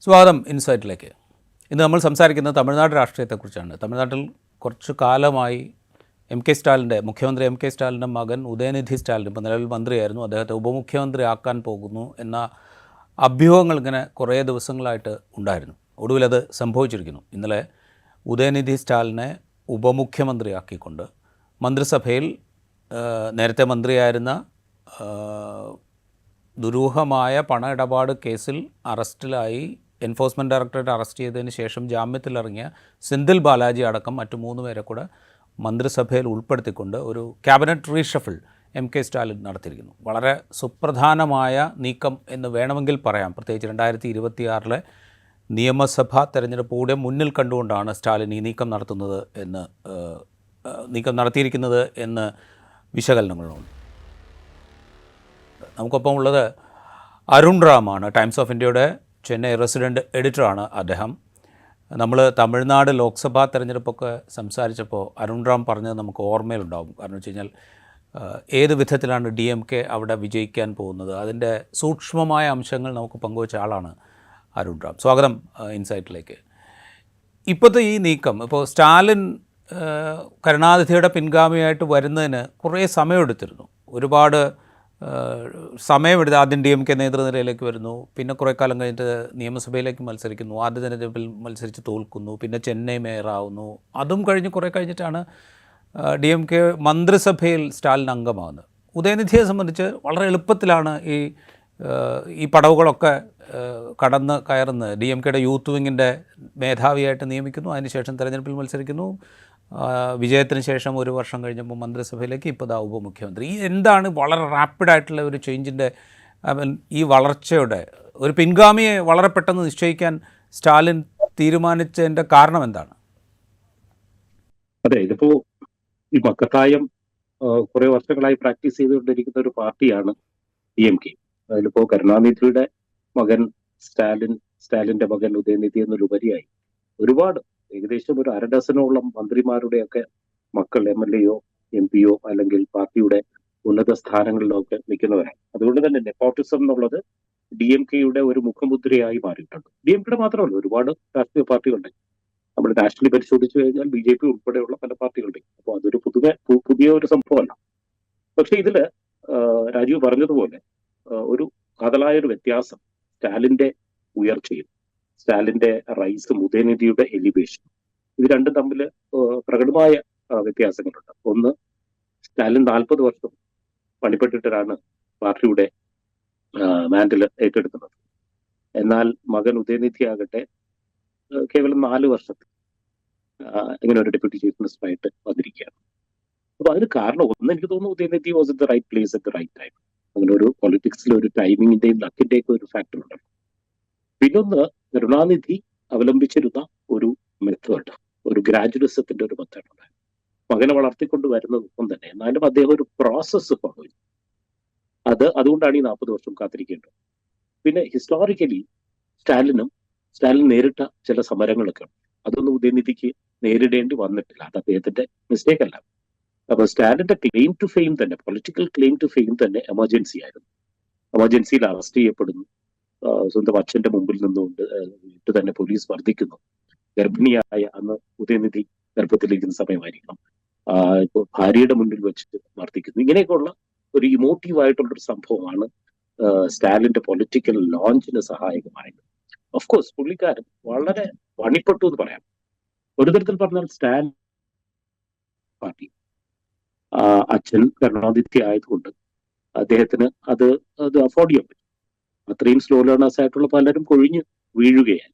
സ്വാഗതം ഇൻസൈറ്റിലേക്ക്. ഇന്ന് നമ്മൾ സംസാരിക്കുന്നത് തമിഴ്നാട് രാഷ്ട്രീയത്തെക്കുറിച്ചാണ്. തമിഴ്നാട്ടിൽ കുറച്ചു കാലമായി മുഖ്യമന്ത്രി എം കെ സ്റ്റാലിൻ്റെ മകൻ ഉദയനിധി സ്റ്റാലിൻ ഇപ്പോൾ നിലവിൽ മന്ത്രിയായിരുന്നു, അദ്ദേഹത്തെ ഉപമുഖ്യമന്ത്രി ആക്കാൻ പോകുന്നു എന്ന അഭ്യൂഹങ്ങൾ ഇങ്ങനെ കുറേ ദിവസങ്ങളായിട്ട് ഉണ്ടായിരുന്നു. ഒടുവിലത് സംഭവിച്ചിരിക്കുന്നു. ഇന്നലെ ഉദയനിധി സ്റ്റാലിനെ ഉപമുഖ്യമന്ത്രിയാക്കിക്കൊണ്ട് മന്ത്രിസഭയിൽ നേരത്തെ മന്ത്രിയായിരുന്ന ദുരൂഹമായ പണ ഇടപാട് കേസിൽ അറസ്റ്റിലായി എൻഫോഴ്സ്മെൻറ്റ് ഡയറക്ടറേറ്റ് അറസ്റ്റ് ചെയ്തതിന് ശേഷം ജാമ്യത്തിലിറങ്ങിയ സെന്തിൽ ബാലാജി അടക്കം മറ്റു 3 പേരെ കൂടെ മന്ത്രിസഭയിൽ ഉൾപ്പെടുത്തിക്കൊണ്ട് ഒരു cabinet reshuffle M K Stalin നടത്തിയിരിക്കുന്നു. വളരെ സുപ്രധാനമായ നീക്കം എന്ന് വേണമെങ്കിൽ പറയാം. പ്രത്യേകിച്ച് 2026 നിയമസഭാ തെരഞ്ഞെടുപ്പ് കൂടെ മുന്നിൽ കണ്ടുകൊണ്ടാണ് സ്റ്റാലിൻ ഈ നീക്കം നടത്തിയിരിക്കുന്നത് എന്ന് വിശകലനങ്ങളുണ്ട്. നമുക്കൊപ്പം ഉള്ളത് അരുൺ റാമാണ്, ടൈംസ് ഓഫ് ഇന്ത്യയുടെ ചെന്നൈ റെസിഡൻറ്റ് എഡിറ്ററാണ് അദ്ദേഹം. നമ്മൾ തമിഴ്നാട് ലോക്സഭാ തെരഞ്ഞെടുപ്പൊക്കെ സംസാരിച്ചപ്പോൾ അരുൺ റാം പറഞ്ഞത് നമുക്ക് ഓർമ്മയിലുണ്ടാകും. കാരണം വെച്ച് കഴിഞ്ഞാൽ ഏത് വിധത്തിലാണ് DMK അവിടെ വിജയിക്കാൻ പോകുന്നത്, അതിൻ്റെ സൂക്ഷ്മമായ അംശങ്ങൾ നമുക്ക് പങ്കുവച്ച ആളാണ് അരുൺ റാം. സ്വാഗതം ഇൻസൈറ്റിലേക്ക്. ഇപ്പോഴത്തെ ഈ നീക്കം, ഇപ്പോൾ സ്റ്റാലിൻ കരുണാനിധിയുടെ പിൻഗാമിയായിട്ട് വരുന്നതിന് കുറേ സമയമെടുത്തിരുന്നു. ഒരുപാട് സമയമെടുത്ത് ആദ്യം DMK നേതൃനിരയിലേക്ക് വരുന്നു, പിന്നെ കുറേ കാലം കഴിഞ്ഞിട്ട് നിയമസഭയിലേക്ക് മത്സരിക്കുന്നു, ആദ്യ തെരഞ്ഞെടുപ്പിൽ മത്സരിച്ച് തോൽക്കുന്നു, പിന്നെ ചെന്നൈ മേയറാവുന്നു. അതും കഴിഞ്ഞ് കുറേ കഴിഞ്ഞിട്ടാണ് DMK മന്ത്രിസഭയിൽ സ്റ്റാലിൻ അംഗമാകുന്നത്. ഉദയനിധിയെ സംബന്ധിച്ച് വളരെ എളുപ്പത്തിലാണ് ഈ പടവുകളൊക്കെ കടന്ന് കയറുന്നത്. DMKയുടെ യൂത്ത് വിങ്ങിൻ്റെ മേധാവിയായിട്ട് നിയമിക്കുന്നു, അതിനുശേഷം തെരഞ്ഞെടുപ്പിൽ മത്സരിക്കുന്നു, വിജയത്തിന് ശേഷം 1 വർഷം കഴിഞ്ഞപ്പോൾ മന്ത്രിസഭയിലേക്ക്, ഇപ്പോൾ ഉപമുഖ്യമന്ത്രി. എന്താണ് വളരെ റാപ്പിഡായിട്ടുള്ള ഒരു ചേഞ്ചിൻ്റെ ഈ വളർച്ചയുടെ ഒരു പിൻഗാമിയെ വളരെ പെട്ടെന്ന് നിശ്ചയിക്കാൻ സ്റ്റാലിൻ തീരുമാനിച്ചതിൻ്റെ കാരണം എന്താണ്? അതെ, ഇതിപ്പോൾ ഈ മക്കത്തായം കുറെ വർഷങ്ങളായി പ്രാക്ടീസ് ചെയ്തുകൊണ്ടിരിക്കുന്ന ഒരു പാർട്ടിയാണ് DMK. അതിലിപ്പോൾ കരുണാനിധിയുടെ മകൻ സ്റ്റാലിന്റെ മകൻ ഉദയനിധി എന്നൊരുപരിയായി ഒരുപാട്, ഏകദേശം ഒരു 1/2 ഡസനോളം മന്ത്രിമാരുടെയൊക്കെ മക്കൾ MLA-യോ MP-യോ അല്ലെങ്കിൽ പാർട്ടിയുടെ ഉന്നത സ്ഥാനങ്ങളിലൊക്കെ നിൽക്കുന്നവരാണ്. അതുകൊണ്ട് തന്നെ നെപ്പോട്ടിസം എന്നുള്ളത് DMK-യുടെ ഒരു മുഖമുദ്രയായി മാറിയിട്ടുണ്ട്. DMK-യുടെ മാത്രമല്ല, ഒരുപാട് രാഷ്ട്രീയ പാർട്ടികളുണ്ട്. നമ്മൾ നാഷണലി പരിശോധിച്ചു കഴിഞ്ഞാൽ BJP ഉൾപ്പെടെയുള്ള പല പാർട്ടികളുണ്ട്. അപ്പോൾ അതൊരു പുതിയ ഒരു സംഭവമല്ല. പക്ഷെ ഇതില് രാജീവ് പറഞ്ഞതുപോലെ ഒരു കാതലായൊരു വ്യത്യാസം സ്റ്റാലിന്റെ ഉയർച്ചയും സ്റ്റാലിന്റെ റൈസും ഉദയനിധിയുടെ എലിവേഷൻ, ഇത് രണ്ടും തമ്മിൽ പ്രകടമായ വ്യത്യാസങ്ങളുണ്ട്. ഒന്ന്, സ്റ്റാലിൻ 40 വർഷം പണിപ്പെട്ടിട്ടാണ് പാർട്ടിയുടെ മാൻഡിൽ ഏറ്റെടുക്കുന്നത്. എന്നാൽ മകൻ ഉദയനിധി ആകട്ടെ കേവലം 4 വർഷത്തിൽ ഇങ്ങനെ ഒരു ഡെപ്യൂട്ടി ചീഫ് മിനിസ്റ്ററായിട്ട് വന്നിരിക്കുകയാണ്. അപ്പൊ അതിന് കാരണം ഒന്ന്, എനിക്ക് തോന്നുന്നു Udhayanidhi was at the right place at the right time. അങ്ങനെ ഒരു പൊളിറ്റിക്സിൽ ഒരു ടൈമിങ്ങിന്റെയും ലക്കിന്റെയും ഒരു ഫാക്ടർ ഉണ്ട്. പിന്നൊന്ന്, കരുണാനിധി അവലംബിച്ചിരുന്ന ഒരു മെത്തേഡ്, ഒരു ഗ്രാജുവലിസത്തിന്റെ ഒരു മെത്തേഡ് ഉണ്ട്. മകനെ വളർത്തിക്കൊണ്ട് വരുന്നതൊപ്പം തന്നെ എന്നാലും അദ്ദേഹം ഒരു പ്രോസസ്സ് ഫോളോ ചെയ്തു. അതുകൊണ്ടാണ് ഈ 40 വർഷം കാത്തിരിക്കേണ്ടത്. പിന്നെ ഹിസ്റ്റോറിക്കലി സ്റ്റാലിൻ നേരിട്ട ചില സമരങ്ങളൊക്കെ ഉണ്ട്. അതൊന്നും ഉദയനിധിക്ക് നേരിടേണ്ടി വന്നിട്ടില്ല. അത് അദ്ദേഹത്തിന്റെ മിസ്റ്റേക്ക് അല്ല. അപ്പൊ സ്റ്റാലിന്റെ ക്ലെയിം ടു ഫെയിം തന്നെ, പൊളിറ്റിക്കൽ ക്ലെയിം ടു ഫെയിം തന്നെ എമർജൻസി ആയിരുന്നു. എമർജൻസിയിൽ അറസ്റ്റ് ചെയ്യപ്പെടുന്നു, സ്വന്തം അച്ഛന്റെ മുമ്പിൽ നിന്നുകൊണ്ട് തന്നെ പോലീസ് മർദ്ദിക്കുന്നു. ഗർഭിണിയായ അന്ന് ഉദയനിധി ഗർഭത്തിലിരിക്കുന്ന സമയമായിരിക്കണം. ഇപ്പോൾ ഭാര്യയുടെ മുന്നിൽ വെച്ച് മർദ്ദിക്കുന്നു. ഇങ്ങനെയൊക്കെയുള്ള ഒരു ഇമോട്ടീവ് ആയിട്ടുള്ളൊരു സംഭവമാണ് സ്റ്റാലിന്റെ പൊളിറ്റിക്കൽ ലോഞ്ചിന് സഹായകമായത്. ഓഫ് കോഴ്സ് പുള്ളിക്കാരൻ വളരെ പണിപ്പെട്ടു എന്ന് പറയാം. ഒരു തരത്തിൽ പറഞ്ഞാൽ സ്റ്റാലിൻ പാർട്ടി അച്ഛൻ കരുണാനിധി ആയതുകൊണ്ട് അദ്ദേഹത്തിന് അത് അഫോർഡ് ചെയ്യാൻ പറ്റും. അത്രയും സ്ലോ ലേണേഴ്സ് ആയിട്ടുള്ള പലരും കൊഴിഞ്ഞു വീഴുകയായി.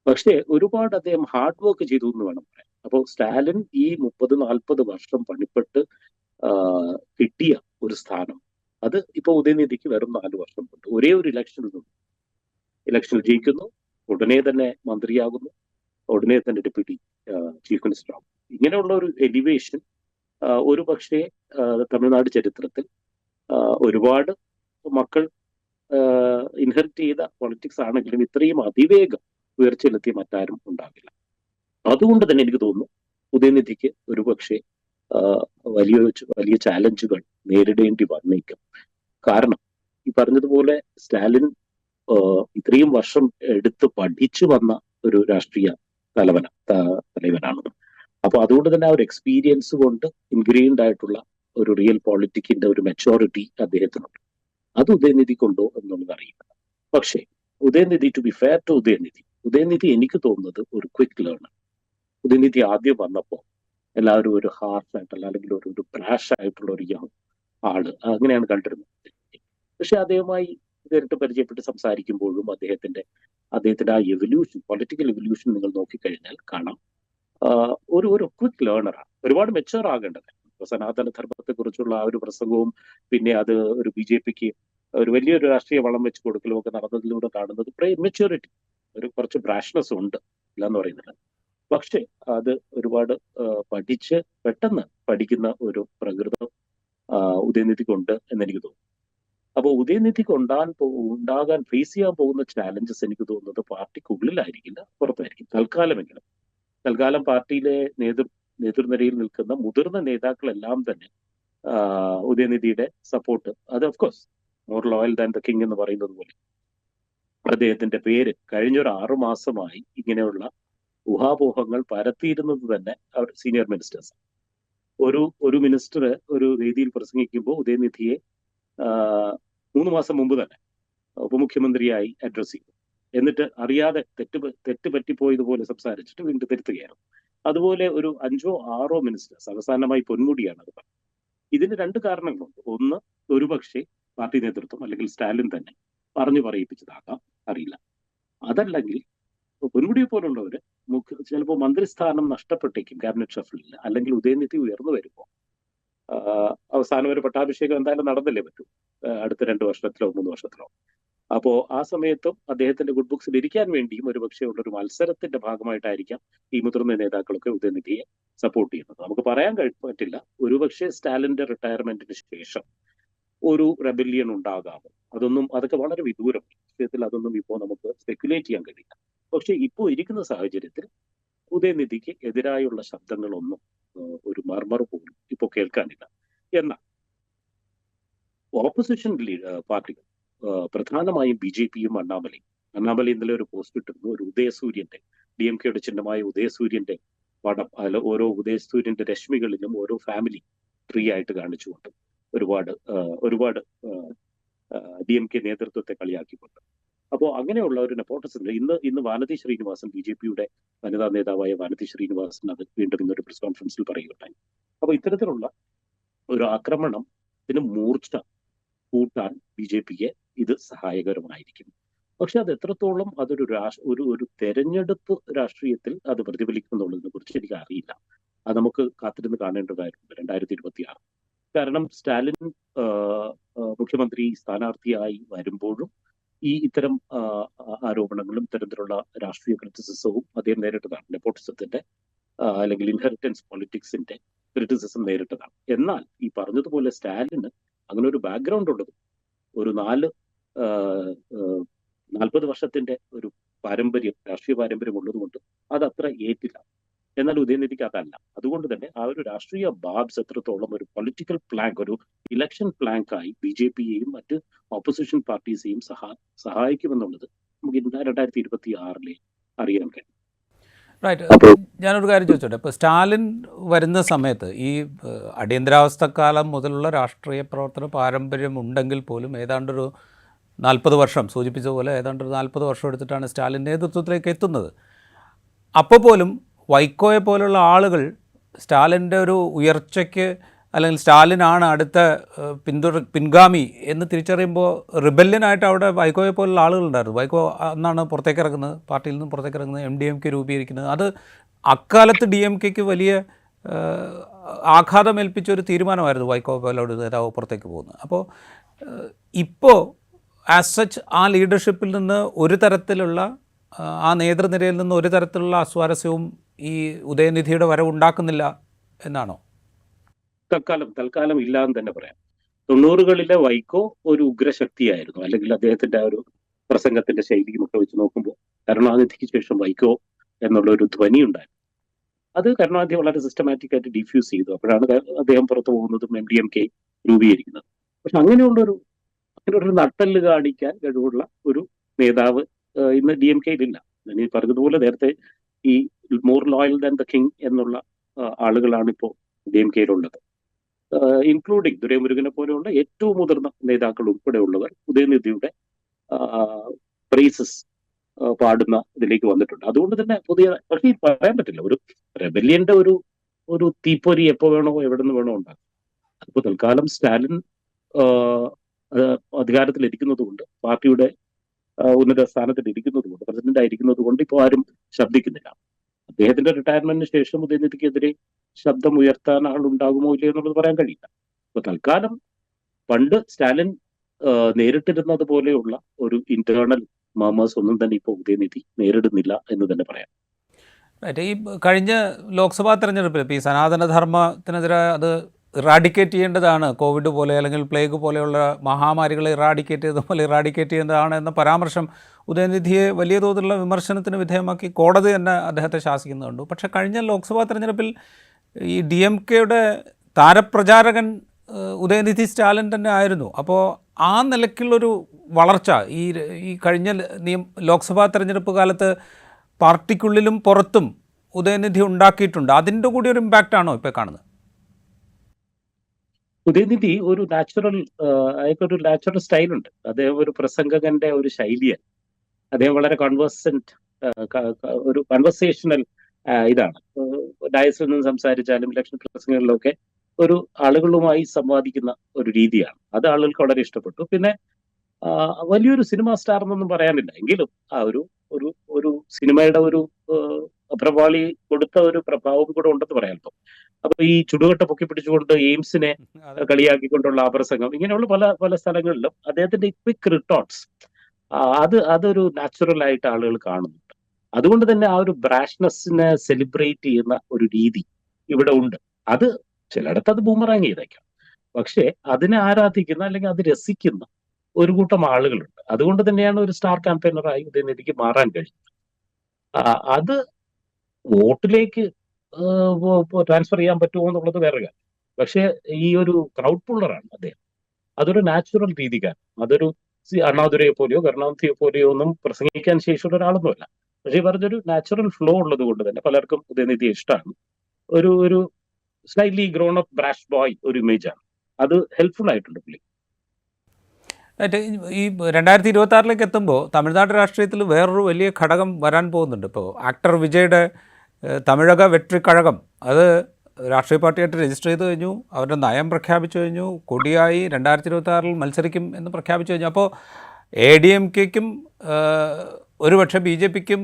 പക്ഷേ ഒരുപാട് അദ്ദേഹം ഹാർഡ് വർക്ക് ചെയ്തു എന്ന് വേണം പറയാൻ. അപ്പോൾ സ്റ്റാലിൻ ഈ 30-40 വർഷം പണിപ്പെട്ട് കിട്ടിയ ഒരു സ്ഥാനം, അത് ഇപ്പൊ ഉദയനിധിക്ക് വെറും 4 വർഷം കൊണ്ട് ഒരേ ഒരു ഇലക്ഷനിൽ ജയിക്കുന്നു, ഉടനെ തന്നെ മന്ത്രിയാകുന്നു, ഉടനെ തന്നെ ഡെപ്യൂട്ടി ചീഫ് മിനിസ്റ്റർ ആകും. ഇങ്ങനെയുള്ള ഒരു എലിവേഷൻ ഒരു പക്ഷേ തമിഴ്നാട് ചരിത്രത്തിൽ ഒരുപാട് മക്കൾ ഇൻഹെറിറ്റ് ചെയ്ത പൊളിറ്റിക്സ് ആണെങ്കിലും ഇത്രയും അതിവേഗം ഉയർച്ചയിലെത്തിയ മറ്റാരും ഉണ്ടാകില്ല. അതുകൊണ്ട് തന്നെ എനിക്ക് തോന്നുന്നു ഉദയനിധിക്ക് ഒരുപക്ഷെ വലിയ ചാലഞ്ചുകൾ നേരിടേണ്ടി വന്നേക്കും. കാരണം ഈ പറഞ്ഞതുപോലെ സ്റ്റാലിൻ ഇത്രയും വർഷം എടുത്ത് പഠിച്ചു വന്ന ഒരു രാഷ്ട്രീയ തലവനാണ്. അപ്പൊ അതുകൊണ്ട് തന്നെ ആ ഒരു എക്സ്പീരിയൻസ് കൊണ്ട് ഇൻഗ്രീൻഡ് ആയിട്ടുള്ള ഒരു റിയൽ പൊളിറ്റിക്കിന്റെ ഒരു മെച്ചോറിറ്റി അദ്ദേഹത്തിനുണ്ട്. അത് ഉദയനിധിക്കുണ്ടോ എന്നുള്ളത് അറിയില്ല. പക്ഷേ Udhayanidhi, to be fair to Udhayanidhi എനിക്ക് തോന്നുന്നത് ഒരു ക്വിക്ക് ലേണർ. ഉദയനിധി ആദ്യം വന്നപ്പോൾ എല്ലാവരും ഒരു ഹാർഷ് ആയിട്ടുള്ള അല്ലെങ്കിൽ ഒരു ബ്രാഷ് ആയിട്ടുള്ള ഒരു യങ് ആള് അങ്ങനെയാണ് കണ്ടിരുന്നത്. പക്ഷെ അദ്ദേഹവുമായി നേരിട്ട് പരിചയപ്പെട്ട് സംസാരിക്കുമ്പോഴും അദ്ദേഹത്തിന്റെ ആ എവല്യൂഷൻ, പൊളിറ്റിക്കൽ എവല്യൂഷൻ നിങ്ങൾ നോക്കിക്കഴിഞ്ഞാൽ കാണാം ഒരു ക്വിക്ക് ലേണറാണ്. ഒരുപാട് മെച്ചൂർ ആകേണ്ടത്. സനാതന ധർമ്മത്തെ കുറിച്ചുള്ള ആ ഒരു പ്രസംഗവും പിന്നെ അത് ഒരു BJPക്ക് ഒരു വലിയൊരു രാഷ്ട്രീയ വളം വെച്ച് കൊടുക്കലും ഒക്കെ നടന്നതിലൂടെ കാണുന്നത് ഇമ്മെച്യൂരിറ്റി, കുറച്ച് ബ്രാഷ്നെസ് ഉണ്ട്, ഇല്ലെന്ന് പറയുന്നില്ല. പക്ഷെ അത് ഒരുപാട് പഠിച്ച് പെട്ടെന്ന് പഠിക്കുന്ന ഒരു പ്രകൃതം ഉദയനിധിക്കുണ്ട് എന്നെനിക്ക് തോന്നുന്നു. അപ്പോൾ ഉദയനിധിക്ക് ഉണ്ടാകാൻ ഫേസ് ചെയ്യാൻ പോകുന്ന ചാലഞ്ചസ് എനിക്ക് തോന്നുന്നത് പാർട്ടിക്കുള്ളിലായിരിക്കില്ല, പുറത്തായിരിക്കും. തൽക്കാലം പാർട്ടിയിലെ നേതൃനിരയിൽ നിൽക്കുന്ന മുതിർന്ന നേതാക്കളെല്ലാം തന്നെ ഉദയനിധിയുടെ സപ്പോർട്ട്, അത് of course more loyal than the king എന്ന് പറയുന്നത് പോലെ അദ്ദേഹത്തിന്റെ പേര് കഴിഞ്ഞൊരു 6 മാസമായി ഇങ്ങനെയുള്ള ഊഹാപോഹങ്ങൾ പരത്തിയിരുന്നത് തന്നെ അവർ സീനിയർ മിനിസ്റ്റേഴ്സ്. ഒരു മിനിസ്റ്റർ ഒരു വേദിയിൽ പ്രസംഗിക്കുമ്പോൾ ഉദയനിധിയെ 3 മാസം മുമ്പ് തന്നെ ഉപമുഖ്യമന്ത്രിയായി അഡ്രസ് ചെയ്തു. എന്നിട്ട് അറിയാതെ തെറ്റ് പറ്റിപ്പോയതുപോലെ സംസാരിച്ചിട്ട് വീണ്ടും തിരുത്തുകയായിരുന്നു. അതുപോലെ ഒരു 5-6 മിനിസ്റ്റേഴ്സ്, അവസാനമായി പൊന്മുടിയാണ് അത് പറഞ്ഞത്. ഇതിന് 2 കാരണങ്ങളുണ്ട്. ഒന്ന്, ഒരുപക്ഷെ പാർട്ടി നേതൃത്വം അല്ലെങ്കിൽ സ്റ്റാലിൻ തന്നെ പറഞ്ഞു പറയിപ്പിച്ചതാകാം, അറിയില്ല. അതല്ലെങ്കിൽ പൊന്മുടിയെ പോലുള്ളവര് ചിലപ്പോൾ മന്ത്രിസ്ഥാനം നഷ്ടപ്പെട്ടേക്കും ക്യാബിനറ്റ് ഷഫിളിൽ, അല്ലെങ്കിൽ ഉദയനിധി ഉയർന്നു വരുമ്പോൾ അവസാനം ഒരു പട്ടാഭിഷേകം എന്തായാലും നടന്നല്ലേ പറ്റൂ അടുത്ത 2 വർഷത്തിലോ 3 വർഷത്തിലോ. അപ്പോ ആ സമയത്തും അദ്ദേഹത്തിന്റെ ഗുഡ് ബുക്സിൽ ഇരിക്കാൻ വേണ്ടിയും ഒരുപക്ഷെ ഉള്ളൊരു മത്സരത്തിന്റെ ഭാഗമായിട്ടായിരിക്കാം ഈ മുതിർന്ന നേതാക്കളൊക്കെ ഉദയനിധിയെ സപ്പോർട്ട് ചെയ്യുന്നത്. നമുക്ക് പറയാൻ പറ്റില്ല. ഒരുപക്ഷെ സ്റ്റാലിന്റെ റിട്ടയർമെന്റിന് ശേഷം ഒരു റെബല്യൻ ഉണ്ടാകാമോ, അതൊക്കെ വളരെ വിദൂരം വിഷയത്തിൽ, അതൊന്നും ഇപ്പോൾ നമുക്ക് സ്പെക്കുലേറ്റ് ചെയ്യാൻ കഴിയില്ല. പക്ഷെ ഇപ്പോൾ ഇരിക്കുന്ന സാഹചര്യത്തിൽ ഉദയനിധിക്ക് എതിരായുള്ള ശബ്ദങ്ങളൊന്നും ഒരു മർമർ പോലും ഇപ്പോൾ കേൾക്കാനില്ല. എന്നാൽ ഓപ്പോസിഷൻ പാർട്ടികൾ, പ്രധാനമായും BJPയും അണ്ണാമലൈ ഇന്നലെ ഒരു പോസ്റ്റ് ഇട്ടിരുന്നു. ഒരു ഉദയസൂര്യന്റെ, DMKയുടെ ചിഹ്നമായ ഉദയസൂര്യന്റെ പടം, അതിൽ ഓരോ ഉദയസൂര്യന്റെ രശ്മികളിലും ഓരോ ഫാമിലി ട്രീ ആയിട്ട് കാണിച്ചുകൊണ്ട് ഒരുപാട് DMK നേതൃത്വത്തെ കളിയാക്കിക്കൊണ്ട്. അപ്പോൾ അങ്ങനെയുള്ള ഒരു നെപ്പോട്ടിസം ഇന്ന് വാനതി ശ്രീനിവാസൻ, BJPയുടെ വനിതാ നേതാവായ വാനതി ശ്രീനിവാസൻ അത് വീണ്ടും ഇന്നൊരു പ്രസ് കോൺഫറൻസിൽ പറയുകയുണ്ടായി. അപ്പോൾ ഇത്തരത്തിലുള്ള ഒരു ആക്രമണത്തിന് മൂർച്ച കൂട്ടാൻ BJPക്ക് ഇത് സഹായകരമായിരിക്കും. പക്ഷെ അത് എത്രത്തോളം അതൊരു ഒരു തെരഞ്ഞെടുപ്പ് രാഷ്ട്രീയത്തിൽ അത് പ്രതിഫലിക്കുന്നുള്ളതിനെ കുറിച്ച് എനിക്ക് അറിയില്ല. അത് നമുക്ക് കാത്തിരുന്ന് കാണേണ്ടതായിട്ടുണ്ട് 2026. കാരണം സ്റ്റാലിൻ മുഖ്യമന്ത്രി സ്ഥാനാർത്ഥിയായി വരുമ്പോഴും ഇത്തരം ആരോപണങ്ങളും ഇത്തരത്തിലുള്ള രാഷ്ട്രീയ ക്രിറ്റിസിസവും അദ്ദേഹം നേരിട്ടതാണ്. നെപ്പോട്ടിസത്തിന്റെ അല്ലെങ്കിൽ ഇൻഹെറിറ്റൻസ് പൊളിറ്റിക്സിന്റെ ക്രിറ്റിസിസം നേരിട്ടതാണ്. എന്നാൽ ഈ പറഞ്ഞതുപോലെ സ്റ്റാലിന് അങ്ങനെ ഒരു ബാക്ക്ഗ്രൗണ്ട് ഉള്ളത്, ഒരു 40 വർഷത്തിന്റെ ഒരു രാഷ്ട്രീയ പാരമ്പര്യം ഉള്ളതുകൊണ്ട് അത് അത്ര ഏറ്റില്ല. എന്നാൽ ഉദയനിധിക്ക് അതല്ല. അതുകൊണ്ട് തന്നെ ആ ഒരു രാഷ്ട്രീയ ബാബ്സ് എത്രത്തോളം ഒരു പൊളിറ്റിക്കൽ പ്ലാങ്ക്, ഒരു ഇലക്ഷൻ പ്ലാങ്കായി BJPയെയും മറ്റ് ഓപ്പോസിഷൻ പാർട്ടീസിനെയും സഹായിക്കുമെന്നുള്ളത് നമുക്ക് 2026 അറിയാൻ കഴിയും. റൈറ്റ്. ഞാനൊരു കാര്യം ചോദിച്ചോട്ടെ. ഇപ്പോൾ സ്റ്റാലിൻ വരുന്ന സമയത്ത് ഈ അടിയന്തരാവസ്ഥക്കാലം മുതലുള്ള രാഷ്ട്രീയ പ്രവർത്തന പാരമ്പര്യം ഉണ്ടെങ്കിൽ പോലും ഏതാണ്ടൊരു 40 വർഷം, സൂചിപ്പിച്ച പോലെ ഏതാണ്ടൊരു 40 വർഷം എടുത്തിട്ടാണ് സ്റ്റാലിൻ നേതൃത്വത്തിലേക്ക് എത്തുന്നത്. അപ്പോൾ പോലും വൈക്കോയെ പോലുള്ള ആളുകൾ സ്റ്റാലിൻ്റെ ഒരു ഉയർച്ചയ്ക്ക്, അല്ലെങ്കിൽ സ്റ്റാലിനാണ് അടുത്ത പിൻഗാമി എന്ന് തിരിച്ചറിയുമ്പോൾ റിബല്യനായിട്ട് അവിടെ വൈക്കോയെ പോലുള്ള ആളുകളുണ്ടായിരുന്നു. വൈക്കോ അന്നാണ് പുറത്തേക്ക് ഇറങ്ങുന്നത്, പാർട്ടിയിൽ നിന്ന് പുറത്തേക്ക് ഇറങ്ങുന്നത്, MDMK രൂപീകരിക്കുന്നത്. അത് അക്കാലത്ത് DMKക്ക് വലിയ ആഘാതമേൽപ്പിച്ച ഒരു തീരുമാനമായിരുന്നു വൈക്കോ പോലുള്ള നേതാവ് പുറത്തേക്ക് പോകുന്നത്. അപ്പോൾ ഇപ്പോൾ ആസ് സച്ച് ആ ലീഡർഷിപ്പിൽ നിന്ന് ഒരു തരത്തിലുള്ള, ആ നേതൃനിരയിൽ നിന്ന് ഒരു തരത്തിലുള്ള അസ്വാരസ്യവും ഈ ഉദയനിധിയുടെ വരവുണ്ടാക്കുന്നില്ല എന്നാണോ? തൽക്കാലം ഇല്ല എന്ന് തന്നെ പറയാം. 90കളിലെ വൈക്കോ ഒരു ഉഗ്രശക്തിയായിരുന്നു, അല്ലെങ്കിൽ അദ്ദേഹത്തിന്റെ ആ ഒരു പ്രസംഗത്തിന്റെ ശൈലിയും ഒക്കെ വെച്ച് നോക്കുമ്പോൾ കരുണാനിധിക്ക് ശേഷം വൈക്കോ എന്നുള്ള ഒരു ധ്വനി ഉണ്ടായിരുന്നു. അത് കരുണാനിധി വളരെ സിസ്റ്റമാറ്റിക് ആയിട്ട് ഡിഫ്യൂസ് ചെയ്തു. അപ്പോഴാണ് അദ്ദേഹം പുറത്തു പോകുന്നതും MDMK രൂപീകരിക്കുന്നത്. പക്ഷെ അങ്ങനെയുള്ളൊരു നട്ടല് കാണിക്കാൻ കഴിവുള്ള ഒരു നേതാവ് ഇന്ന് ഡി എം കെയിലില്ല. ഞാൻ ഈ പറഞ്ഞതുപോലെ നേരത്തെ ഈ more loyal than the king എന്നുള്ള ആളുകളാണ് ഇപ്പോൾ ഡി എം കെയിലുള്ളത്. ഇൻക്ലൂഡിങ് ദുരൈമുരുകനെ പോലെയുള്ള ഏറ്റവും മുതിർന്ന നേതാക്കൾ ഉൾപ്പെടെയുള്ളവർ ഉദയനിധിയുടെ പ്രൈസസ് പാടുന്ന ഇതിലേക്ക് വന്നിട്ടുണ്ട്. അതുകൊണ്ട് തന്നെ പുതിയ, പക്ഷേ ഈ പറയാൻ പറ്റില്ല, ഒരു റെബല്യന്റെ ഒരു തീപ്പൊരി എപ്പോ വേണോ എവിടെ നിന്ന് വേണോ ഉണ്ടാകും. അതിപ്പോ തൽക്കാലം സ്റ്റാലിൻ അധികാരത്തിൽ ഇരിക്കുന്നത് കൊണ്ട്, പാർട്ടിയുടെ ഉന്നത സ്ഥാനത്തിൽ ഇരിക്കുന്നത് കൊണ്ട്, പ്രസിഡന്റ് ആയിരിക്കുന്നത് കൊണ്ട് ഇപ്പോൾ ആരും ശബ്ദിക്കുന്നില്ല. അദ്ദേഹത്തിന്റെ റിട്ടയർമെന്റിന് ശേഷം ഉദയനിധിക്കെതിരെ ശബ്ദം ഉയർത്താൻ ആളുണ്ടാകുമോ ഇല്ലയോ എന്നുള്ളത് പറയാൻ കഴിയില്ല. അപ്പൊ തൽക്കാലം പണ്ട് സ്റ്റാലിൻ നേരിട്ടിരുന്നത് പോലെയുള്ള ഒരു ഇന്റേണൽ മാമേഴ്സ് ഒന്നും തന്നെ ഇപ്പോൾ ഉദയനിധി നേരിടുന്നില്ല എന്ന് തന്നെ പറയാം. ഈ കഴിഞ്ഞ ലോക്സഭാ തെരഞ്ഞെടുപ്പിൽ ഇപ്പോൾ ഈ സനാതനധർമ്മത്തിനെതിരെ അത് ഇറാഡിക്കേറ്റ് ചെയ്യേണ്ടതാണ്, കോവിഡ് പോലെ അല്ലെങ്കിൽ പ്ലേഗ് പോലെയുള്ള മഹാമാരികളെ ഇറാഡിക്കേറ്റ് ചെയ്തതുപോലെ ഇറാഡിക്കേറ്റ് ചെയ്യേണ്ടതാണ് എന്ന പരാമർശം ഉദയനിധിയെ വലിയ തോതിലുള്ള വിമർശനത്തിന് വിധേയമാക്കി കോടതി തന്നെ അദ്ദേഹത്തെ ശാസിക്കുന്നുണ്ട്. പക്ഷേ കഴിഞ്ഞ ലോക്സഭാ തെരഞ്ഞെടുപ്പിൽ ഈ ഡി എം കെയുടെ താരപ്രചാരകൻ ഉദയനിധി സ്റ്റാലിൻ തന്നെ ആയിരുന്നു. അപ്പോൾ ആ നിലയ്ക്കുള്ളൊരു വളർച്ച ഈ കഴിഞ്ഞ ലോക്സഭാ തെരഞ്ഞെടുപ്പ് കാലത്ത് പാർട്ടിക്കുള്ളിലും പുറത്തും ഉദയനിധി ഉണ്ടാക്കിയിട്ടുണ്ട്. അതിൻ്റെ കൂടി ഒരു ഇമ്പാക്റ്റ് ആണോ ഇപ്പോൾ കാണുന്നത്? ഉദയനിധി ഒരു അയാൾക്കൊരു നാച്ചുറൽ സ്റ്റൈലുണ്ട്. അദ്ദേഹം ഒരു പ്രസംഗകന്റെ ഒരു ശൈലിയാണ്. അദ്ദേഹം വളരെ ഒരു കൺവെർസേഷണൽ ഇതാണ്. ഡയസിൽ നിന്ന് സംസാരിച്ചാലും ഇലക്ഷൻ പ്രസംഗങ്ങളിലൊക്കെ ഒരു ആളുകളുമായി സംവാദിക്കുന്ന ഒരു രീതിയാണ്. അത് ആളുകൾക്ക് വളരെ ഇഷ്ടപ്പെട്ടു. പിന്നെ വലിയൊരു സിനിമ സ്റ്റാർ എന്നൊന്നും പറയാനില്ല, എങ്കിലും ആ ഒരു സിനിമയുടെ ഒരു പ്രഭാളി കൊടുത്ത ഒരു പ്രഭാവം കൂടെ ഉണ്ടെന്ന് പറയാമല്ലോ. അപ്പൊ ഈ ചുടുകട്ട പൊക്കി പിടിച്ചുകൊണ്ട് എയിംസിനെ കളിയാക്കിക്കൊണ്ടുള്ള ആ പ്രസംഗം, ഇങ്ങനെയുള്ള പല പല സ്ഥലങ്ങളിലും അദ്ദേഹത്തിന്റെ ക്വിക്ക് റിട്ടോർട്ട്സ്, അതൊരു നാച്ചുറൽ ആയിട്ട് ആളുകൾ കാണുന്നുണ്ട്. അതുകൊണ്ട് തന്നെ ആ ഒരു ബ്രാഷ്നെസ്സിനെ സെലിബ്രേറ്റ് ചെയ്യുന്ന ഒരു രീതി ഇവിടെ ഉണ്ട്. അത് ചിലയിടത്ത് അത് ബൂമറാങ് ചെയ്തേക്കാം, പക്ഷെ അതിനെ ആരാധിക്കുന്ന അല്ലെങ്കിൽ അത് രസിക്കുന്ന ഒരു കൂട്ടം ആളുകളുണ്ട്. അതുകൊണ്ട് തന്നെയാണ് ഒരു സ്റ്റാർ ക്യാമ്പയിനറായി ഉദയനിധിക്ക് മാറാൻ കഴിഞ്ഞത്. അത് വോട്ടിലേക്ക് ട്രാൻസ്ഫർ ചെയ്യാൻ പറ്റുമോ എന്നുള്ളത് വേറെ കാര്യം. പക്ഷെ ഈ ഒരു ക്രൗഡ് പുള്ളറാണ് അദ്ദേഹം. അതൊരു നാച്ചുറൽ രീതിക്കാണ്. അതൊരു അണ്ണാദുരയെ പോലെയോ കരുണാനിധിയെ പോലെയോ ഒന്നും പ്രസംഗിക്കാൻ ശേഷിയുള്ള ഒരാളൊന്നുമല്ല. പക്ഷെ ഈ പറഞ്ഞൊരു നാച്ചുറൽ ഫ്ലോ ഉള്ളത് കൊണ്ട് തന്നെ പലർക്കും ഉദയനിധിയെ ഇഷ്ടമാണ്. ഒരു slightly grown up brash boy ഒരു ഇമേജാണ്. അത് ഹെൽപ്ഫുൾ ആയിട്ടുണ്ട് പുള്ളി. ഈ 2026 എത്തുമ്പോൾ തമിഴ്നാട് രാഷ്ട്രീയത്തിൽ വേറൊരു വലിയ ഘടകം വരാൻ പോകുന്നുണ്ട്. ഇപ്പോൾ ആക്ടർ വിജയുടെ തമിഴക വെട്രിക്കഴകം അത് രാഷ്ട്രീയ പാർട്ടിയായിട്ട് രജിസ്റ്റർ ചെയ്ത് കഴിഞ്ഞു. അവരുടെ നയം പ്രഖ്യാപിച്ചു കഴിഞ്ഞു. കൊടിയായി 2026 മത്സരിക്കും എന്ന് പ്രഖ്യാപിച്ചു കഴിഞ്ഞു. അപ്പോൾ ADMKയ്ക്കും ഒരുപക്ഷെ BJPക്കും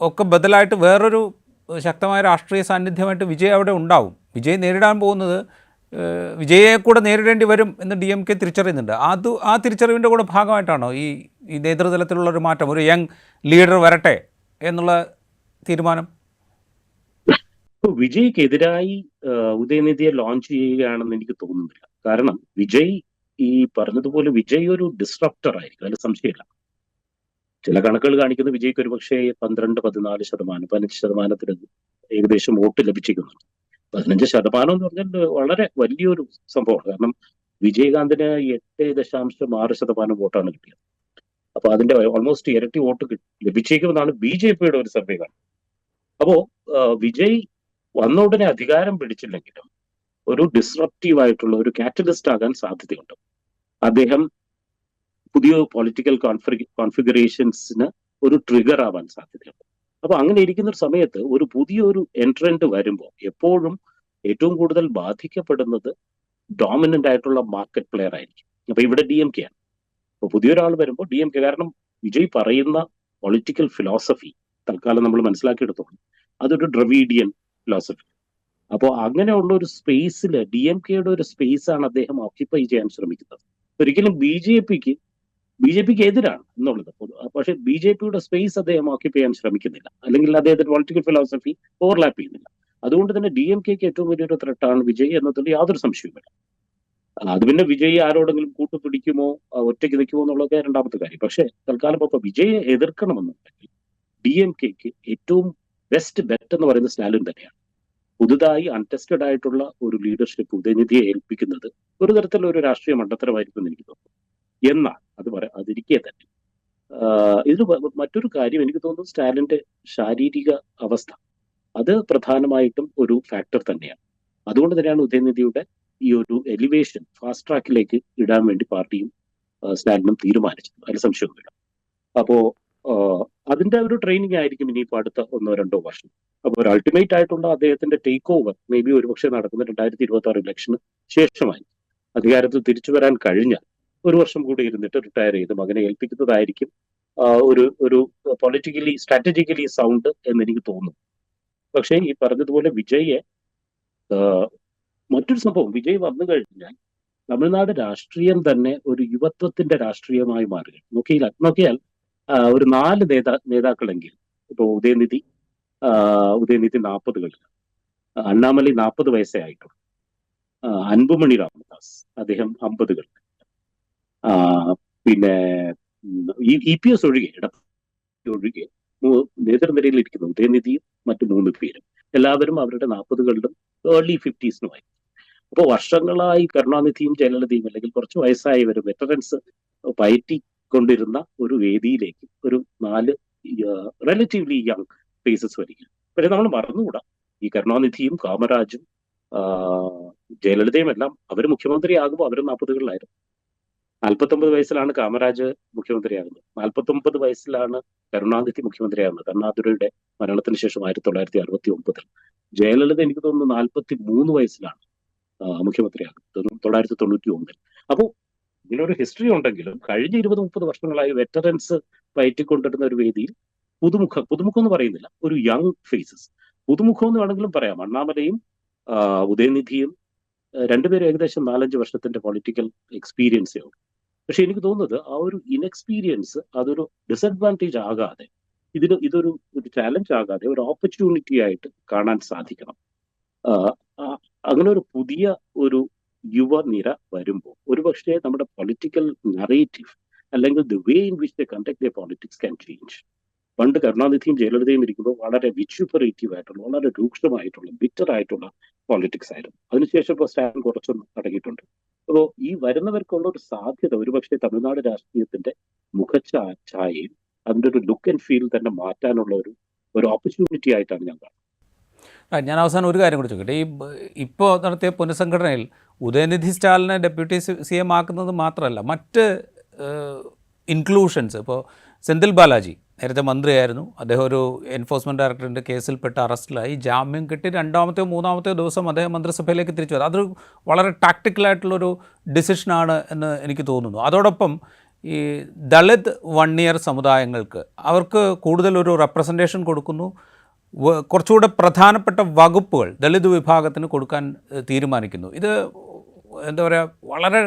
ഒക്കെ ബദലായിട്ട് വേറൊരു ശക്തമായ രാഷ്ട്രീയ സാന്നിധ്യമായിട്ട് വിജയ് അവിടെ ഉണ്ടാവും. വിജയ് നേരിടാൻ പോകുന്നത് വിജയെ കൂടെ നേരിടേണ്ടി വരും എന്ന് DMK തിരിച്ചറിയുന്നുണ്ട്. ആ തിരിച്ചറിവിൻ്റെ കൂടെ ഭാഗമായിട്ടാണോ ഈ നേതൃതലത്തിലുള്ളൊരു മാറ്റം, ഒരു യങ് ലീഡർ വരട്ടെ എന്നുള്ള തീരുമാനം? വിജയ്ക്കെതിരായി ഉദയനിധിയെ ലോഞ്ച് ചെയ്യുകയാണെന്ന് എനിക്ക് തോന്നുന്നില്ല. കാരണം വിജയ് ഈ പറഞ്ഞതുപോലെ വിജയ് ഒരു ഡിസ്റപ്റ്റർ ആയിരിക്കും, അതിൽ സംശയമില്ല. ചില കണക്കുകൾ കാണിക്കുന്ന വിജയ്ക്ക് ഒരു പക്ഷേ 12-14%, 15% ഏകദേശം വോട്ട് ലഭിച്ചിരിക്കുന്നുണ്ട്. 15% എന്ന് പറഞ്ഞാൽ വളരെ വലിയൊരു സംഭവമാണ്. കാരണം വിജയകാന്തിന് 8.6% വോട്ടാണ് കിട്ടിയത്. അപ്പൊ അതിന്റെ ഓൾമോസ്റ്റ് ഇരട്ടി വോട്ട് ലഭിച്ചേക്കുമെന്നാണ് BJPയുടെ ഒരു സർവേ കാണുന്നത്. അപ്പോ വിജയ് വന്ന ഉടനെ അധികാരം പിടിച്ചില്ലെങ്കിലും ഒരു ഡിസ്റപ്റ്റീവ് ആയിട്ടുള്ള ഒരു കാറ്റലിസ്റ്റ് ആകാൻ സാധ്യതയുണ്ട്. അദ്ദേഹം പുതിയ പൊളിറ്റിക്കൽ കോൺഫിഗറേഷൻസിന് ഒരു ട്രിഗർ ആവാൻ സാധ്യതയുണ്ട്. അപ്പൊ അങ്ങനെ ഇരിക്കുന്ന ഒരു സമയത്ത് ഒരു പുതിയൊരു എൻട്രന്റ് വരുമ്പോൾ എപ്പോഴും ഏറ്റവും കൂടുതൽ ബാധിക്കപ്പെടുന്നത് ഡോമിനന്റ് ആയിട്ടുള്ള മാർക്കറ്റ് പ്ലെയർ ആയിരിക്കും. അപ്പൊ ഇവിടെ DMK ആണ്. അപ്പൊ പുതിയൊരാൾ വരുമ്പോൾ DMK, കാരണം വിജയ് പറയുന്ന പൊളിറ്റിക്കൽ ഫിലോസഫി തൽക്കാലം നമ്മൾ മനസ്സിലാക്കിയെടുത്തോളൂ, അതൊരു ഡ്രവീഡിയൻ ഫിലോസഫി. അപ്പോൾ അങ്ങനെയുള്ള ഒരു സ്പേസിൽ DMKയുടെ ഒരു സ്പേസ് ആണ് അദ്ദേഹം ഓക്യുപ്പൈ ചെയ്യാൻ ശ്രമിക്കുന്നത്. ഒരിക്കലും BJPക്ക് എതിരാണ് എന്നുള്ളത്. പക്ഷെ BJPയുടെ സ്പേസ് അദ്ദേഹം ഓക്യുപ്പൈ ചെയ്യാൻ ശ്രമിക്കുന്നില്ല, അല്ലെങ്കിൽ അദ്ദേഹത്തിന്റെ പൊളിറ്റിക്കൽ ഫിലോസഫി ഓവർലാപ്പ് ചെയ്യുന്നില്ല. അതുകൊണ്ട് തന്നെ DMKക്ക് ഏറ്റവും വലിയൊരു ത്രെട്ടാണ് വിജയ് എന്നതിൽ യാതൊരു സംശയവുമില്ല. അത് പിന്നെ വിജയ് ആരോടെങ്കിലും കൂട്ടുപിടിക്കുമോ, ഒറ്റയ്ക്ക് നിൽക്കുമോ എന്നുള്ളതൊക്കെ രണ്ടാമത്തെ കാര്യം. പക്ഷെ തൽക്കാലം ഇപ്പൊ വിജയെ എതിർക്കണമെന്നുണ്ടെങ്കിൽ DMKക്ക് ഏറ്റവും ബെസ്റ്റ് ബെറ്റ് എന്ന് പറയുന്നത് സ്റ്റാലിൻ തന്നെയാണ്. പുതുതായി അൺടെസ്റ്റഡ് ആയിട്ടുള്ള ഒരു ലീഡർഷിപ്പ് ഉദയനിധിയെ ഏൽപ്പിക്കുന്നത് ഒരു തരത്തിലുള്ള ഒരു രാഷ്ട്രീയ മണ്ടത്തരമായിരിക്കും എന്ന് എനിക്ക് തോന്നുന്നു. എന്നാൽ അതിരിക്കെ തന്നെ ഇതിൽ മറ്റൊരു കാര്യം എനിക്ക് തോന്നുന്നു സ്റ്റാലിന്റെ ശാരീരിക അവസ്ഥ അത് പ്രധാനമായിട്ടും ഒരു ഫാക്ടർ തന്നെയാണ്. അതുകൊണ്ട് തന്നെയാണ് ഉദയനിധിയുടെ ഈ ഒരു എലിവേഷൻ ഫാസ്റ്റ് ട്രാക്കിലേക്ക് ഇടാൻ വേണ്ടി പാർട്ടിയും സ്റ്റാലിനും തീരുമാനിച്ചത്. അതിൽ സംശയമൊന്നുമില്ല. അപ്പോ അതിന്റെ ഒരു ട്രെയിനിങ് ആയിരിക്കും ഇനിയിപ്പോൾ അടുത്ത 1-2 വർഷം. അപ്പോൾ ഒരു അൾട്ടിമേറ്റ് ആയിട്ടുള്ള അദ്ദേഹത്തിന്റെ ടേക്ക് ഓവർ മേ ബി ഒരുപക്ഷെ നടക്കുന്ന 2026 ഇലക്ഷന് ശേഷമായി അധികാരത്തിൽ തിരിച്ചു വരാൻ കഴിഞ്ഞാൽ 1 വർഷം കൂടി ഇരുന്നിട്ട് റിട്ടയർ ചെയ്ത് മകനെ ഏൽപ്പിക്കുന്നതായിരിക്കും ഒരു പൊളിറ്റിക്കലി സ്ട്രാറ്റജിക്കലി സൗണ്ട് എന്ന് എനിക്ക് തോന്നുന്നു. പക്ഷേ ഈ പറഞ്ഞതുപോലെ വിജയെ മറ്റൊരു സംഭവം, വിജയ് വന്നു കഴിഞ്ഞാൽ തമിഴ്നാട് രാഷ്ട്രീയം തന്നെ ഒരു യുവത്വത്തിന്റെ രാഷ്ട്രീയമായി മാറുക. നോക്കിയാൽ ഒരു 4 നേതാക്കളെങ്കിലും ഇപ്പൊ ഉദയനിധി 40കളിൽ, അണ്ണാമലൈ 40 വയസ്സേ ആയിട്ടുള്ളൂ, അൻപുമണി രാമദാസ് അദ്ദേഹം 50കളിൽ, പിന്നെ EPS ഒഴികെ നേതൃനിരയിൽ ഇരിക്കുന്ന ഉദയനിധിയും മറ്റു 3 പേരും എല്ലാവരും അവരുടെ 40കളിലും ഏർലി 50s അപ്പോൾ വർഷങ്ങളായി കരുണാനിധിയും ജയലളിതയും അല്ലെങ്കിൽ കുറച്ച് വയസ്സായവരും വെറ്ററൻസ് പയറ്റിക്കൊണ്ടിരുന്ന ഒരു വേദിയിലേക്ക് ഒരു 4 റിലേറ്റീവ്ലി യങ് ഫേസസ് വരിക. പക്ഷെ നമ്മൾ മറന്നുകൂടാ, ഈ കരുണാനിധിയും കാമരാജും ജയലളിതയും എല്ലാം അവർ മുഖ്യമന്ത്രിയാകുമ്പോൾ അവരും 40കളിലായിരുന്നു. 49 വയസ്സിലാണ് കാമരാജ് മുഖ്യമന്ത്രിയാകുന്നത്. 49 വയസ്സിലാണ് കരുണാനിധി മുഖ്യമന്ത്രിയാകുന്നത്. കരുണാനിധിയുടെ മരണത്തിന് ശേഷം 1969. ജയലളിത എനിക്ക് തോന്നുന്നു 43 വയസ്സിലാണ് മുഖ്യമന്ത്രിയാകുന്നത്, 1991. അപ്പോൾ ഇതിനൊരു ഹിസ്റ്ററി ഉണ്ടെങ്കിലും കഴിഞ്ഞ 20-30 വർഷങ്ങളായി വെറ്ററൻസ് പയറ്റിക്കൊണ്ടിരുന്ന ഒരു വേദിയിൽ പുതുമുഖം എന്ന് പറയുന്നില്ല, ഒരു യങ് ഫേസസ്, പുതുമുഖം എന്ന് വേണമെങ്കിലും പറയാം. അണ്ണാമലയും ഉദയനിധിയും രണ്ടുപേരും ഏകദേശം 4-5 വർഷത്തിന്റെ പൊളിറ്റിക്കൽ എക്സ്പീരിയൻസേ ഉള്ളൂ. പക്ഷെ എനിക്ക് തോന്നുന്നത് ആ ഒരു ഇൻഎക്സ്പീരിയൻസ് അതൊരു ഡിസഡ്വാൻറ്റേജ് ആകാതെ, ഇതൊരു ചാലഞ്ച് ആകാതെ ഒരു ഓപ്പർച്യൂണിറ്റി ആയിട്ട് കാണാൻ സാധിക്കണം. അങ്ങനെ ഒരു പുതിയ ഒരു യുവനിര വരുമ്പോൾ ഒരുപക്ഷെ നമ്മുടെ പൊളിറ്റിക്കൽ നറേറ്റീവ് അല്ലെങ്കിൽ the way in which the conduct the politics can change. പണ്ട് കരുണാനിധിയും ജയലളിതയും ഇരിക്കുമ്പോൾ വളരെ വിച്യുപറേറ്റീവ് ആയിട്ടുള്ള, വളരെ രൂക്ഷമായിട്ടുള്ള, ബിറ്റർ ആയിട്ടുള്ള പോളിറ്റിക്സ് ആയിരുന്നു. അതിനുശേഷം ഇപ്പോൾ സ്റ്റാലിൻ കുറച്ചൊന്നും അടങ്ങിയിട്ടുണ്ട്. അപ്പോൾ ഈ വരുന്നവർക്കുള്ള ഒരു സാധ്യത ഒരുപക്ഷെ തമിഴ്നാട് രാഷ്ട്രീയത്തിന്റെ മുഖഛായയും അതിന്റെ ഒരു ലുക്ക് ആൻഡ് ഫീൽ തന്നെ മാറ്റാനുള്ള ഒരു ഓപ്പർച്യൂണിറ്റി ആയിട്ടാണ് ഞാൻ കാണുന്നത്. ഞാൻ അവസാനം ഒരു കാര്യം കൂടി ചോദിക്കട്ടെ. ഇപ്പോൾ നടത്തിയ പുനഃസംഘടനയിൽ ഉദയനിധി സ്റ്റാലിനെ ഡെപ്യൂട്ടി CM ആക്കുന്നത് മാത്രമല്ല, മറ്റ് ഇൻക്ലൂഷൻസ്, ഇപ്പോൾ സെന്തിൽ ബാലാജി നേരത്തെ മന്ത്രിയായിരുന്നു, അദ്ദേഹം ഒരു എൻഫോഴ്സ്മെൻറ്റ് ഡയറക്ടറിൻ്റെ കേസിൽപ്പെട്ട് അറസ്റ്റിലായി, ജാമ്യം കിട്ടി 2-ാമത്തെയോ 3-ാമത്തെയോ ദിവസം അദ്ദേഹം മന്ത്രിസഭയിലേക്ക് തിരിച്ചു വരും. അതൊരു വളരെ ടാക്ടിക്കലായിട്ടുള്ളൊരു ഡിസിഷനാണ് എന്ന് എനിക്ക് തോന്നുന്നു. അതോടൊപ്പം ഈ ദളിത് വണ്ണിയർ സമുദായങ്ങൾക്ക് അവർക്ക് കൂടുതലൊരു റെപ്രസെൻറ്റേഷൻ കൊടുക്കുന്നു, കുറച്ചുകൂടെ പ്രധാനപ്പെട്ട വകുപ്പുകൾ ദളിത് വിഭാഗത്തിന് കൊടുക്കാൻ തീരുമാനിക്കുന്നു. ഇത് എന്താ പറയുക, വളരെ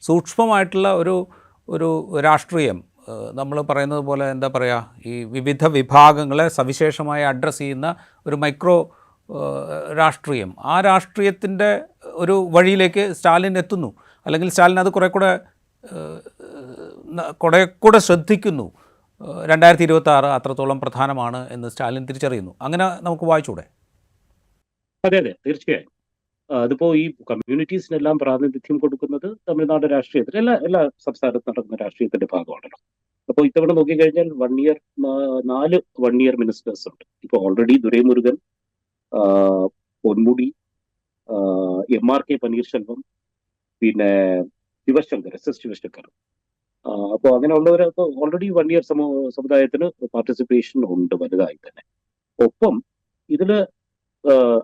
സൂക്ഷ്മമായിട്ടുള്ള ഒരു രാഷ്ട്രീയം, നമ്മൾ പറയുന്നത് പോലെ എന്താ പറയുക, ഈ വിവിധ വിഭാഗങ്ങളെ സവിശേഷമായി അഡ്രസ്സ് ചെയ്യുന്ന ഒരു മൈക്രോ രാഷ്ട്രീയം, ആ രാഷ്ട്രീയത്തിൻ്റെ ഒരു വഴിയിലേക്ക് സ്റ്റാലിൻ എത്തുന്നു. അല്ലെങ്കിൽ സ്റ്റാലിൻ അത് കുറേ കൂടെ ശ്രദ്ധിക്കുന്നു. 2026 അത്രത്തോളം പ്രധാനമാണ് എന്ന് സ്റ്റാലിൻ തിരിച്ചറിയുന്നു. അങ്ങനെ നമുക്ക് വായിച്ചൂടെ? അതെ, തീർച്ചയായും. അതിപ്പോ ഈ കമ്മ്യൂണിറ്റീസിനെല്ലാം പ്രാതിനിധ്യം കൊടുക്കുന്നത് തമിഴ്നാട് രാഷ്ട്രീയത്തിൽ എല്ലാ സംസ്ഥാനത്ത് നടക്കുന്ന രാഷ്ട്രീയത്തിന്റെ ഭാഗമാണല്ലോ. അപ്പോൾ ഇത്തവണ നോക്കിക്കഴിഞ്ഞാൽ 4 1 ഇയർ മിനിസ്റ്റേഴ്സ് ഉണ്ട്. ഇപ്പൊ ഓൾറെഡി ദുരൈമുരുകൻ, പൊന്മുടി, MRK പനീർശെൽവം, പിന്നെ ശിവശങ്കർ, SS ശിവശങ്കർ. അപ്പോൾ അങ്ങനെയുള്ളവരൊക്കെ ഓൾറെഡി 1 ഇയർ സമുദായത്തിന് പാർട്ടിസിപ്പേഷൻ ഉണ്ട് വലുതായി തന്നെ. ഒപ്പം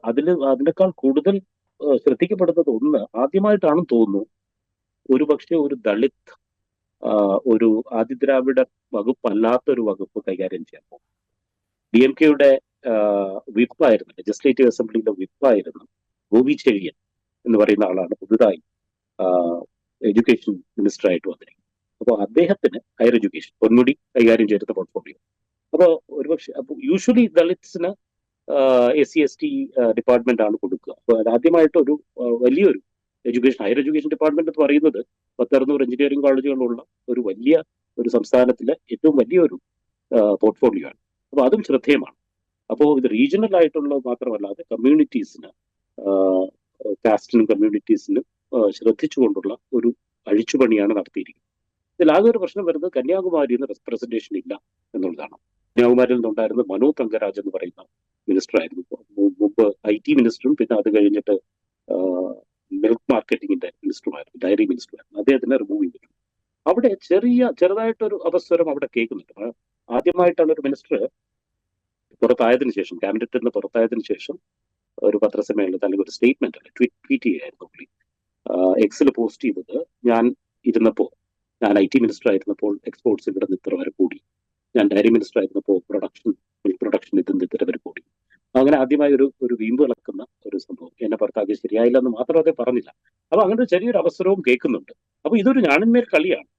അതിനേക്കാൾ കൂടുതൽ ശ്രദ്ധിക്കപ്പെടുന്നത് ഒന്ന് ആദ്യമായിട്ടാണെന്ന് തോന്നുന്നു, ഒരുപക്ഷെ ഒരു ദളിത് ഒരു ആദിദ്രാവിഡ വകുപ്പല്ലാത്തൊരു വകുപ്പ് കൈകാര്യം ചെയ്യാൻ പോകും. DMK-യുടെ വിപ്പായിരുന്നു, ലെജിസ്ലേറ്റീവ് അസംബ്ലിയിലെ വിപ്പായിരുന്നു ഗോപി ചെഴിയൻ എന്ന് പറയുന്ന ആളാണ് പുതുതായി എഡ്യൂക്കേഷൻ മിനിസ്റ്ററായിട്ട് വന്നിരിക്കുന്നത്. അപ്പോൾ അദ്ദേഹത്തിന് ഹയർ എഡ്യൂക്കേഷൻ പൊന്മുടി കൈകാര്യം ചെയ്തിരുന്ന പോർട്ട്ഫോളിയോ. അപ്പോൾ ഒരുപക്ഷെ യൂഷ്വലി ദളിത്സിന് SC/ST ഡിപ്പാർട്ട്മെന്റ് ആണ് കൊടുക്കുക. അപ്പോൾ അതാദ്യമായിട്ട് ഒരു വലിയൊരു ഹയർ എഡ്യൂക്കേഷൻ ഡിപ്പാർട്ട്മെന്റ് എന്ന് പറയുന്നത് 100-600 എഞ്ചിനീയറിംഗ് കോളേജുകളുള്ള ഒരു സംസ്ഥാനത്തിലെ ഏറ്റവും വലിയൊരു പോർട്ട്ഫോളിയോ ആണ്. അപ്പോൾ അതും ശ്രദ്ധേയമാണ്. അപ്പോൾ ഇത് റീജിയണൽ ആയിട്ടുള്ളത് മാത്രമല്ലാതെ കമ്മ്യൂണിറ്റീസിന്, കാസ്റ്റിനും കമ്മ്യൂണിറ്റീസിനും ശ്രദ്ധിച്ചുകൊണ്ടുള്ള ഒരു അഴിച്ചുപണിയാണ് നടത്തിയിരിക്കുന്നത്. ഇതിലാകെ ഒരു പ്രശ്നം വരുന്നത് കന്യാകുമാരിയിൽ നിന്ന് റെപ്രസെന്റേഷൻ ഇല്ല എന്നുള്ളതാണ്. കന്യാകുമാരിയിൽ നിന്നുണ്ടായിരുന്ന മനോ തങ്കരാജ് എന്ന് പറയുന്ന മിനിസ്റ്റർ ആയിരുന്നു. മുമ്പ് IT മിനിസ്റ്ററും പിന്നെ അത് കഴിഞ്ഞിട്ട് മിൽക്ക് മാർക്കറ്റിംഗിന്റെ മിനിസ്റ്ററുമായിരുന്നു, ഡയറി മിനിസ്റ്ററുമായിരുന്നു. അദ്ദേഹത്തിനെ റിമൂവ് ചെയ്തിട്ടുണ്ട്. അവിടെ ചെറുതായിട്ടൊരു അപസ്വരം അവിടെ കേൾക്കുന്നുണ്ട്. ആദ്യമായിട്ടാണ് ഒരു മിനിസ്റ്റർ പുറത്തായതിനു ശേഷം, ക്യാബിനറ്റിൽ നിന്ന് പുറത്തായതിനു ശേഷം ഒരു പത്രസമ്മേളനത്തിൽ അല്ലെങ്കിൽ ഒരു സ്റ്റേറ്റ്മെന്റ് അല്ല ട്വീറ്റ് ചെയ്യായിരുന്നു പുള്ളി. എക്സിൽ പോസ്റ്റ് ചെയ്തത്, ഞാൻ IT മിനിസ്റ്റർ ആയിരുന്നപ്പോൾ എക്സ്പോർട്സ് ഇവിടെ നിന്ന് ഇത്ര വരെ കൂടി, ഞാൻ ഡയറി മിനിസ്റ്റർ ആയിരുന്നപ്പോൾ മിൽക്ക് പ്രൊഡക്ഷൻ ഇതിൽ ഇത്ര വരെ കൂടി. അങ്ങനെ ആദ്യമായി ഒരു വീമ്പ് ഇളക്കുന്ന ഒരു സംഭവം. എന്നെ പുറത്താക്കിയത് ശരിയായില്ല എന്ന് മാത്രം അതേ പറഞ്ഞില്ല. അപ്പൊ അങ്ങനെ ചെറിയൊരു അവസരവും കേൾക്കുന്നുണ്ട്. അപ്പൊ ഇതൊരു ഞാണിന്മേൽ കളിയാണ്.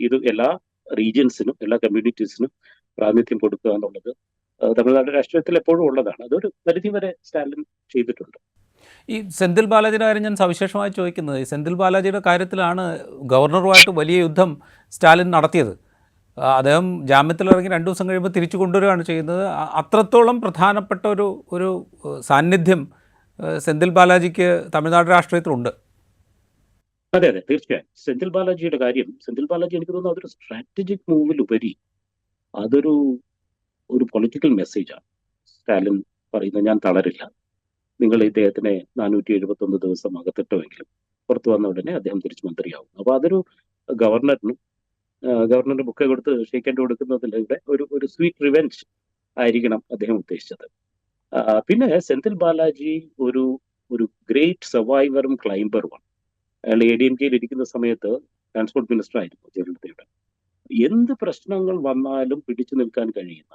ഇത് എല്ലാ റീജിയൻസിനും എല്ലാ കമ്മ്യൂണിറ്റീസിനും പ്രാതിനിധ്യം കൊടുക്കുക എന്നുള്ളത് തമിഴ്നാട് രാഷ്ട്രീയത്തിൽ എപ്പോഴും ഉള്ളതാണ്. അതൊരു പരിധി വരെ സ്റ്റാലിൻ ചെയ്തിട്ടുണ്ട്. ഈ സെന്തിൽ ബാലാജിയുടെ കാര്യം ഞാൻ സവിശേഷമായി ചോദിക്കുന്നത്, ഈ സെന്തിൽ ബാലാജിയുടെ കാര്യത്തിലാണ് ഗവർണറുമായിട്ട് വലിയ യുദ്ധം സ്റ്റാലിൻ നടത്തിയത്. അദ്ദേഹം ജാമ്യത്തിലിറങ്ങി 2 ദിവസം കഴിയുമ്പോൾ തിരിച്ചു കൊണ്ടുവരികയാണ് ചെയ്യുന്നത്. അത്രത്തോളം പ്രധാനപ്പെട്ട ഒരു സാന്നിധ്യം സെന്തിൽ ബാലാജിക്ക് തമിഴ്നാട് രാഷ്ട്രീയത്തിലുണ്ട്. അതെ, തീർച്ചയായും. സെന്തിൽ ബാലാജിയുടെ കാര്യം, സെന്തിൽ ബാലാജി എനിക്ക് തോന്നുന്നു അതൊരു സ്ട്രാറ്റജിക് മൂവിലുപരി അതൊരു പൊളിറ്റിക്കൽ മെസ്സേജാണ്. സ്റ്റാലിൻ പറയുന്നത്, ഞാൻ തളരില്ല, നിങ്ങൾ ഇദ്ദേഹത്തിനെ 471 ദിവസം അകത്തിട്ടുമെങ്കിലും പുറത്തു വന്ന ഉടനെ അദ്ദേഹം തിരിച്ചു മന്ത്രിയാവും. അപ്പൊ അതൊരു ഗവർണറിന്റെ ബുക്ക് കൊടുത്ത് ഷെയ്ക്കൻഡ് കൊടുക്കുന്നതിലൂടെ ഒരു സ്വീറ്റ് റിവെഞ്ച് ആയിരിക്കണം അദ്ദേഹം ഉദ്ദേശിച്ചത്. പിന്നെ സെന്തിൽ ബാലാജി ഒരു ഗ്രേറ്റ് സർവൈവറും ക്ലൈംബറുമാണ്. അയാൾ ADMKയിൽ ഇരിക്കുന്ന സമയത്ത് ട്രാൻസ്പോർട്ട് മിനിസ്റ്റർ ആയിരുന്നു ജയലളിതയുടെ. എന്ത് പ്രശ്നങ്ങൾ വന്നാലും പിടിച്ചു നിൽക്കാൻ കഴിയുന്ന,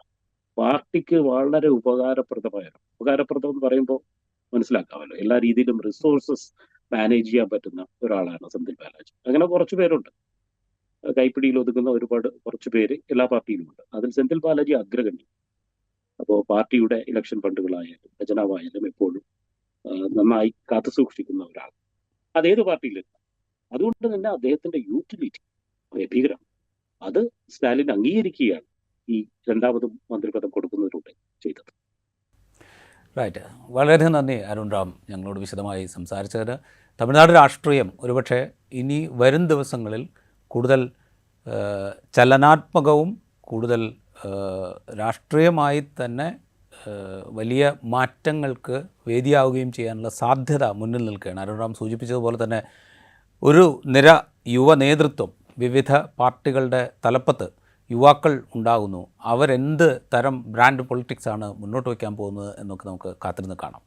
പാർട്ടിക്ക് വളരെ ഉപകാരപ്രദം എന്ന് പറയുമ്പോൾ മനസ്സിലാക്കാമല്ലോ, എല്ലാ രീതിയിലും റിസോഴ്സസ് മാനേജ് ചെയ്യാൻ പറ്റുന്ന ഒരാളാണ് സെന്തിൽ ബാലാജി. അങ്ങനെ കുറച്ചു പേരുണ്ട്, കൈപ്പിടിയിൽ ഒതുങ്ങുന്ന കുറച്ചു പേര് എല്ലാ പാർട്ടിയിലുമുണ്ട്. അതിൽ സെന്തിൽ ബാലാജി അഗ്രഗണ്യം. അപ്പോൾ പാർട്ടിയുടെ ഇലക്ഷൻ ഫണ്ടുകളായാലും ഖജനാവായാലും എപ്പോഴും നന്നായി കാത്തു സൂക്ഷിക്കുന്ന ഒരാൾ, അതേത് പാർട്ടിയിലും. അതുകൊണ്ട് തന്നെ അദ്ദേഹത്തിന്റെ യൂട്ടിലിറ്റി ഭീകരം. അത് സ്റ്റാലിൻ അംഗീകരിക്കുകയാണ് ഈ രണ്ടാമതും മന്ത്രിപദം കൊടുക്കുന്നതിലൂടെ ചെയ്തത്. റൈറ്റ്. വളരെ നന്ദി അരുൺ റാം ഞങ്ങളോട് വിശദമായി സംസാരിച്ചതിന്. തമിഴ്നാട് രാഷ്ട്രീയം ഒരുപക്ഷെ ഇനി വരും ദിവസങ്ങളിൽ കൂടുതൽ ചലനാത്മകവും കൂടുതൽ രാഷ്ട്രീയമായി തന്നെ വലിയ മാറ്റങ്ങൾക്ക് വേദിയാവുകയും ചെയ്യാനുള്ള സാധ്യത മുന്നിൽ നിൽക്കുകയാണ്. അരുൺ റാം സൂചിപ്പിച്ചതുപോലെ തന്നെ ഒരു നിര യുവ നേതൃത്വം, വിവിധ പാർട്ടികളുടെ തലപ്പത്ത് യുവാക്കൾ ഉണ്ടാകുന്നു. അവരെന്ത് തരം ബ്രാൻഡ് പൊളിറ്റിക്സാണ് മുന്നോട്ട് വയ്ക്കാൻ പോകുന്നത് എന്നൊക്കെ നമുക്ക് കാത്തിരുന്ന് കാണാം.